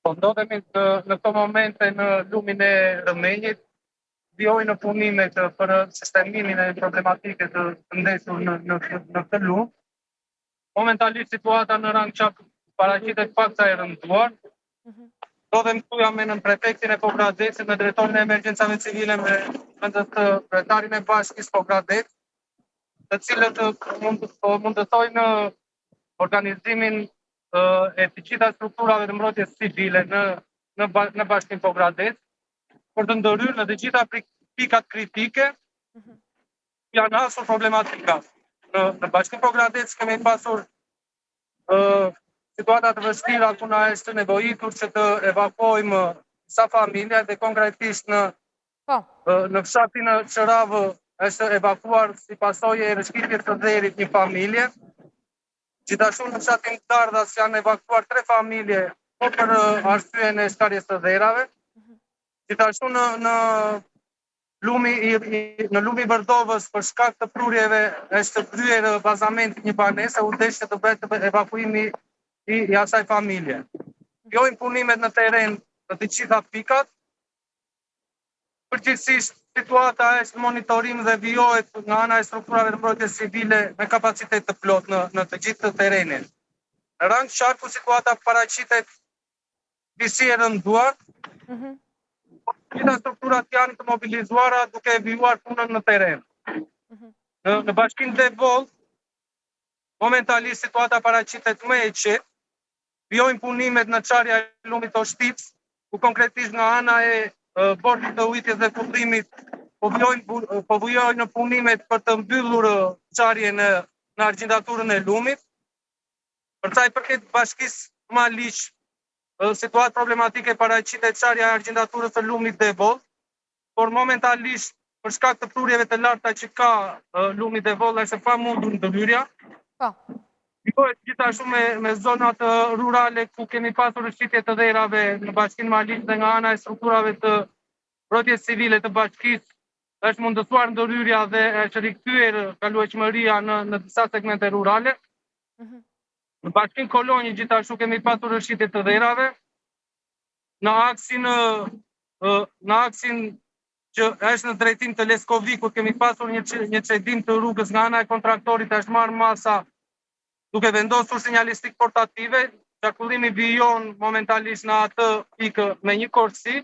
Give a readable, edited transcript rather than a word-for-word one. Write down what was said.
Po ndodhemi në këto momente në lumin e Rëmenjit, vjojnë në punimet për sistemimin e problematike të ndesur në këtë lumë. Momentalisht situata në rang qap paraqitet pak sa e rënduar. Ndodhem këtu jam me nën prefektin e Pogradesit, me drejtorin e emergjencave civile, me kryetarin e bashkisë Pogradet, të cilët mundësojnë organizimin e të gjitha strukturave të mbrojtjes civile në bashkinë Pogradet, për të ndërhyrë në të gjitha pikat kritike janë hasur problematika. Në bashkinë Pogradet kemi pasur situata të vështira ku na është nevojitur që të evakuojmë sa familje dhe konkretisht në fshatin Qëravë është evakuar si pasojë e rishqitjes së dherit një familje. Gjithashtu në fshatin Dardhas janë evakuar 3 familje për arsye e shkarjes së dherave. Gjithashtu në lumi Vërdovës për shkak të prurjeve është kryer bazamenti një banese, u desh të bëhet evakuimi i asaj familje. Vjojnë punimet në teren në të gjitha pikat. Përgjithsisht situata është monitorim dhe vijohet nga ana e strukturave të mbrojtjes civile me kapacitet të plot në të gjithë të terenin. Në rang qarku situata paraqitet disi e rënduar. Gjitha strukturat janë të mobilizuara duke vijuar punën në teren. Në bashkinë Devol, momentalisht situata paraqitet më e qetë. Vjojnë punimet në qarja e lumit Oshtic, ku konkretisht nga ana e bordit të ujitjes dhe kufrimit po vjojnë në punimet për të mbyllur qarjen në argjendaturën e lumit. Për sa i përket bashkisë Maliq, situatë problematike paraqitet qarja e argjendaturës së lumit Devol, por momentalisht për shkak të prurjeve të larta që ka lumi Devol është pamundur ndërhyrja. Vjohet gjithashtu me zonat rurale ku kemi pasur rishqitje të dherave në bashkinë Maliq dhe nga ana e strukturave të mbrojtjes civile të bashkisë është mundësuar ndërhyrja dhe është rikthyer kalueshmëria në disa segmente rurale. Në bashkinë Kolonjë gjithashtu kemi pasur rishqitje të dherave. Në aksin që është në drejtim të Leskovikut kemi pasur një çedim të rrugës nga ana e kontraktorit, është marrë masa duke vendosur sinjalistik portative. Qarkullimi vijon momentalisht në atë pikë me një korsi,